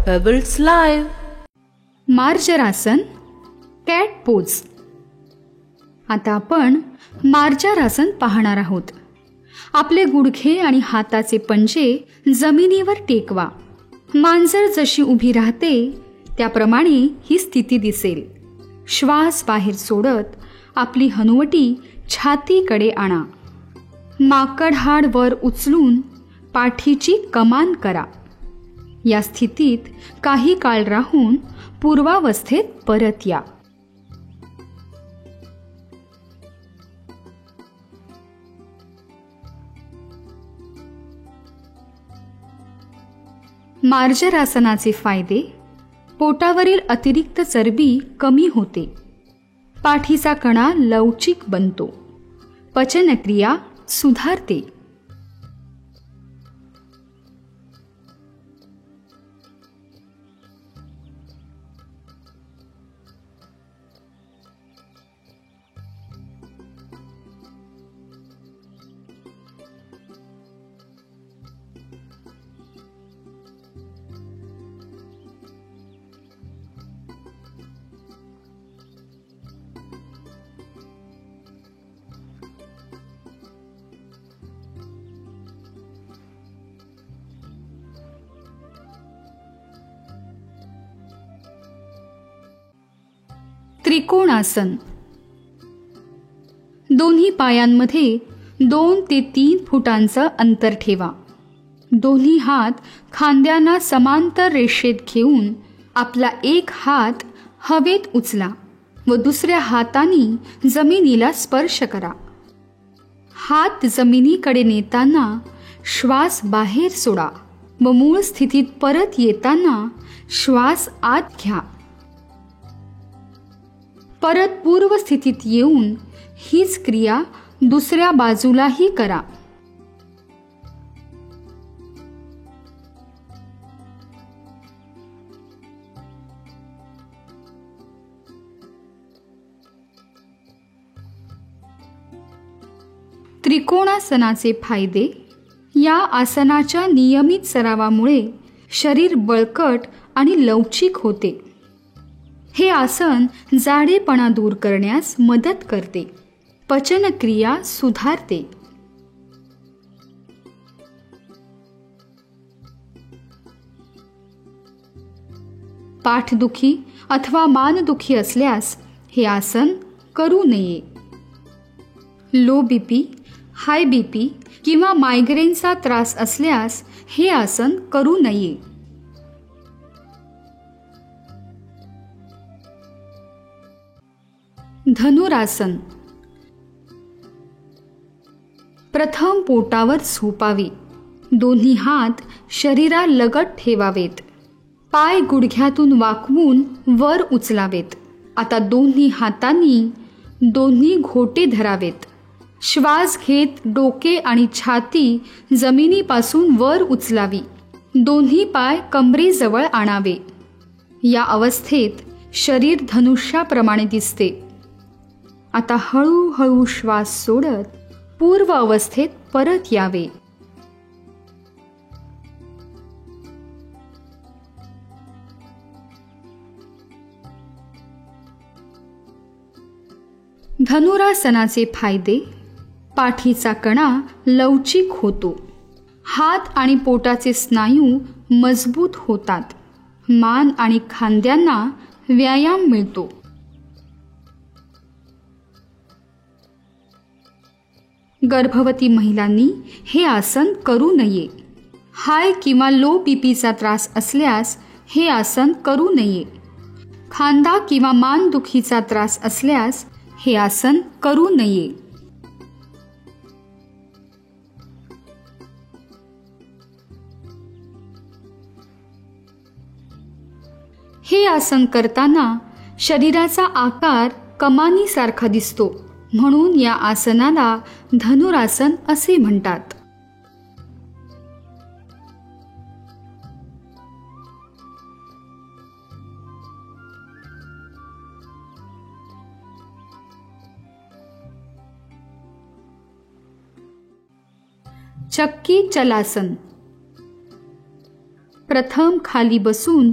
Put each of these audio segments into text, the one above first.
Pebbles Live. Marjarasana, cat pose. आता आपण मार्जरासन पाहणार आहोत. आपले गुडघे आणि हाताचे पंजे जमिनीवर टेकवा. मांजर जशी उभी राहते त्याप्रमाणे ही स्थिती दिसेल. श्वास बाहेर सोडत आपली हनुवटी छातीकडे आणा. माकड हाड वर उचलून पाठीची कमान करा. या स्थितीत काही काळ राहून पूर्वावस्थेत परत या. मार्जरासनाचे फायदे: पोटावरील अतिरिक्त चरबी कमी होते. पाठीचा कणा लवचिक बनतो. पचनक्रिया सुधारते. त्रिकोणासन. दोन्ही पायांमध्ये 2 ते 3 फुटांचं अंतर ठेवा. दोन्ही हात खांद्यांना समांतर रेषेत घेऊन आपला एक हात हवेत उचला व दुसऱ्या हाताने जमिनीला स्पर्श करा. हात जमिनीकडे नेताना श्वास बाहेर सोडा व मूळ स्थितीत परत येताना श्वास आत घ्या. परत पूर्व स्थितीत येऊन हीच क्रिया दुसऱ्या बाजूलाही करा. त्रिकोणासनाचे फायदे: या आसनाच्या नियमित सरावामुळे शरीर बळकट आणि लवचिक होते. हे आसन जाडेपणा दूर करण्यास मदत करते. पचनक्रिया सुधारते. पाठदुखी अथवा मानदुखी असल्यास हे आसन करू नये. लो बीपी, हाय बीपी किंवा मायग्रेनचा त्रास असल्यास हे आसन करू नये. धनुरासन. प्रथम पोटावर झोपावे. दोन्ही हात शरीरालगत ठेवावेत. पाय गुडघ्यातून वाकवून वर उचलावेत. आता दोन्ही हातांनी दोन्ही घोटे धरावेत. श्वास घेत डोके आणि छाती जमिनीपासून वर उचलावी. दोन्ही पाय कमरेजवळ आणावे. या अवस्थेत शरीर धनुष्याप्रमाणे दिसते. आता हळूहळू श्वास सोडत पूर्व अवस्थेत परत यावे. धनुरासनाचे फायदे: पाठीचा कणा लवचिक होतो. हात आणि पोटाचे स्नायू मजबूत होतात. मान आणि खांद्यांना व्यायाम मिळतो. गर्भवती महिलांनी हे आसन करू नये. हाय किंवा लो बीपीचा त्रास असल्यास हे आसन करू नये. खांदा किंवा मानदुखीचा त्रास असल्यास हे आसन करू नये. हे आसन करताना शरीराचा आकार कमानीसारखा दिसतो. म्हणून या आसनाला धनुरासन असे म्हणतात. चक्की चलासन. प्रथम खाली बसून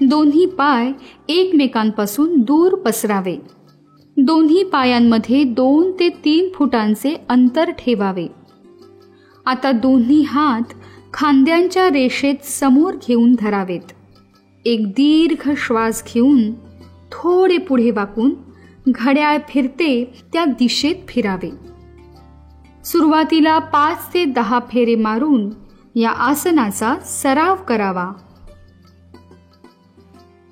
दोन्ही पाय एकमेकांपासून दूर पसरावे. दोन्ही पायांमध्ये 2 ते 3 फुटांचे अंतर ठेवावे. आता दोन्ही हात खांद्यांच्या रेषेत समोर घेऊन धरावेत. एक दीर्घ श्वास घेऊन थोडे पुढे वाकून घड्याळ फिरते त्या दिशेत फिरावे. सुरुवातीला 5 ते 10 फेरे मारून या आसनाचा सराव करावा.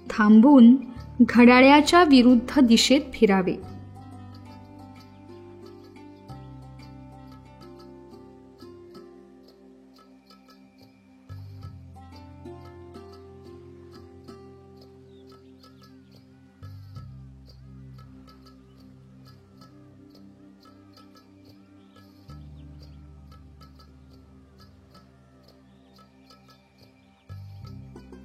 थांबून घड्याळाच्या विरुद्ध दिशेत फिरावे.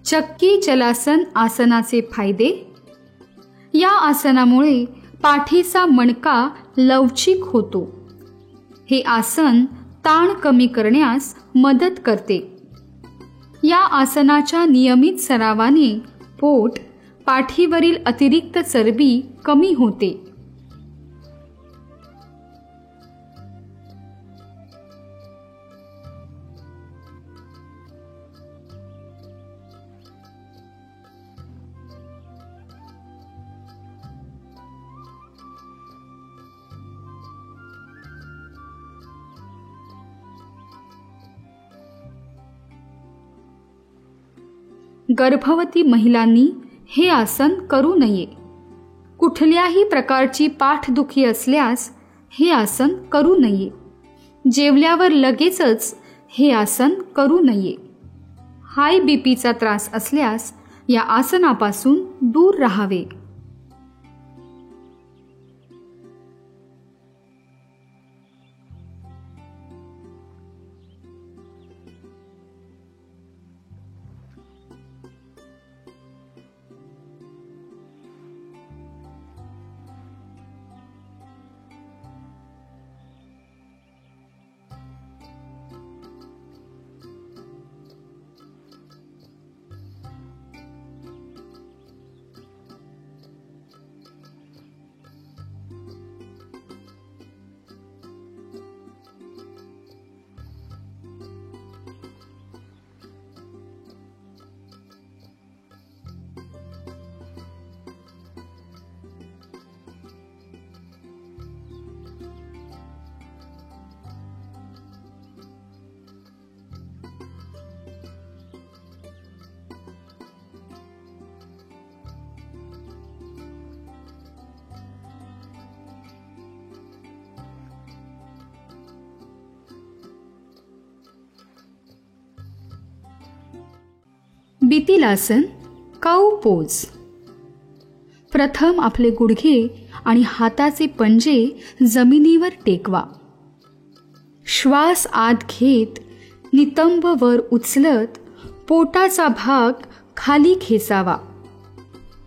चक्की चलासन आसनाचे फायदे. या आसनामुळे पाठीचा मणका लवचिक होतो. हे आसन ताण कमी करण्यास मदत करते. या आसनाच्या नियमित सरावाने पोट, पाठीवरील अतिरिक्त चरबी कमी होते. गर्भवती महिलांनी हे आसन करू नये. कुठल्याही प्रकारची पाठदुखी असल्यास हे आसन करू नये. जेवल्यावर लगेचच हे आसन करू नये. हाय बीपीचा त्रास असल्यास या आसनापासून दूर राहावे. बितिलासन, काऊ पोज. प्रथम आपले गुडघे आणि हाताचे पंजे जमिनीवर टेकवा. श्वास आत घेत नितंब वर उचलत पोटाचा भाग खाली खेचावा.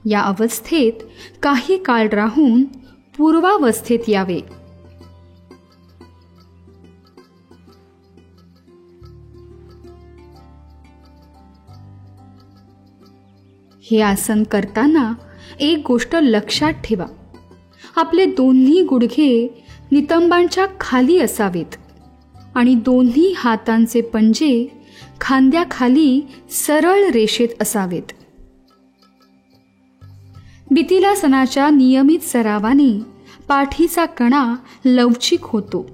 या अवस्थेत काही काळ राहून पूर्वावस्थेत यावे. हे आसन करताना एक गोष्ट लक्षात ठेवा. आपले दोन्ही गुडघे नितंबांच्या खाली असावेत आणि दोन्ही हातांचे पंजे खांद्याखाली सरळ रेषेत असावेत. बितिलासनाच्या नियमित सरावाने पाठीचा कणा लवचिक होतो.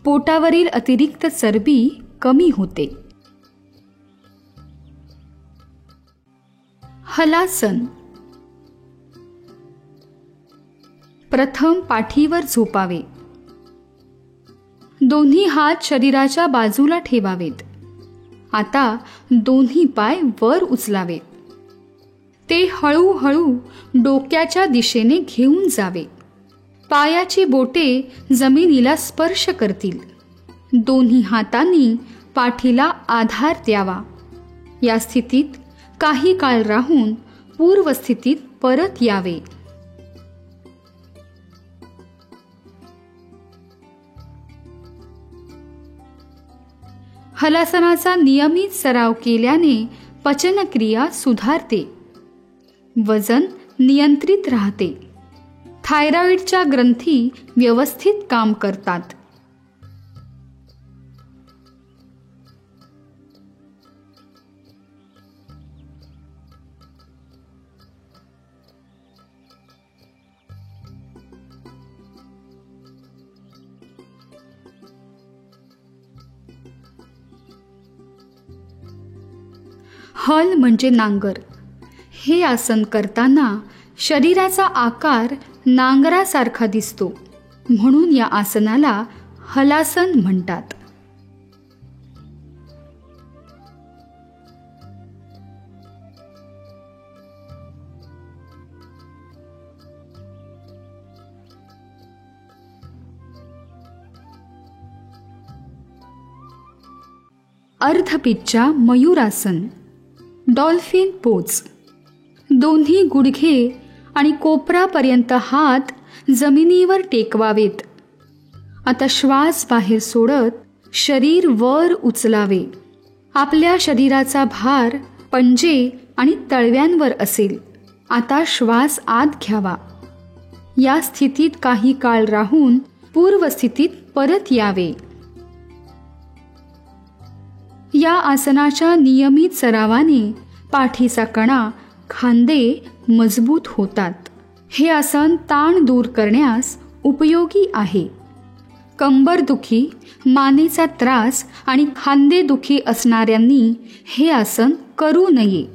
पोटावरील अतिरिक्त चरबी कमी होते. हलासन. प्रथम पाठीवर झोपावे. दोन्ही हात शरीराच्या बाजूला ठेवावेत. आता दोन्ही पाय वर उचलावे. ते हळूहळू डोक्याच्या दिशेने घेऊन जावे. पायाची बोटे जमिनीला स्पर्श करतील. दोन्ही हातांनी पाठीला आधार द्यावा. या स्थितीत काही काळ राहून पूर्वस्थितीत परत यावे. हलासनाचा नियमित सराव केल्याने पचनक्रिया सुधारते, वजन नियंत्रित राहते, थायरॉईडच्या ग्रंथी व्यवस्थित काम करतात. हल म्हणजे नांगर. हे आसन करताना शरीराचा आकार नांगरासारखा दिसतो, म्हणून या आसनाला हलासन म्हणतात. अर्धपिच्चा मयूरासन, डॉल्फिन पोज. दोन्ही गुडघे आणि कोपरापर्यंत हात जमिनीवर टेकवावेत. आता श्वास बाहेर सोडत शरीर वर उचलावे. आपल्या शरीराचा भार पंजे आणि तळव्यांवर असेल. आता श्वास आत घ्यावा. या स्थितीत काही काळ राहून पूर्वस्थितीत परत यावे. या आसनाच्या नियमित सरावाने पाठीचा कणा, खांदे मजबूत होतात. हे आसन ताण दूर करण्यास उपयोगी आहे. कंबरदुखी, मानेचा त्रास आणि खांदेदुखी असणाऱ्यांनी हे आसन करू नये.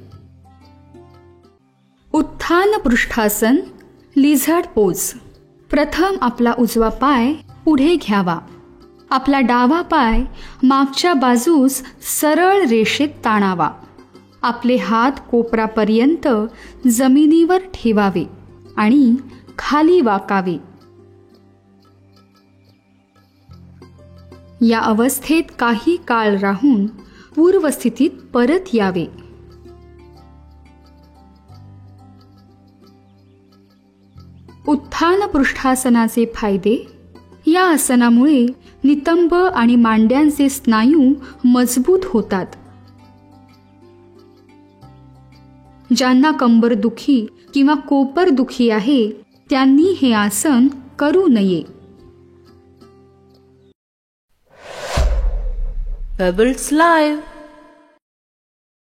उत्थान पृष्ठासन, लिझर्ड पोज. प्रथम आपला उजवा पाय पुढे घ्यावा. आपला डावा पाय मागच्या बाजूस सरळ रेषेत ताणावा. आपले हात कोपरापर्यंत जमिनीवर ठेवावे आणि खाली वाकावे. या अवस्थेत काही काळ राहून पूर्वस्थितीत परत यावे. उत्थान पृष्ठासनाचे फायदे. या आसनामुळे नितंब आणि मांड्यांचे स्नायू मजबूत होतात. ज्यांना कंबरदुखी किंवा कोपरदुखी आहे त्यांनी हे आसन करू नये. Pebbles Live.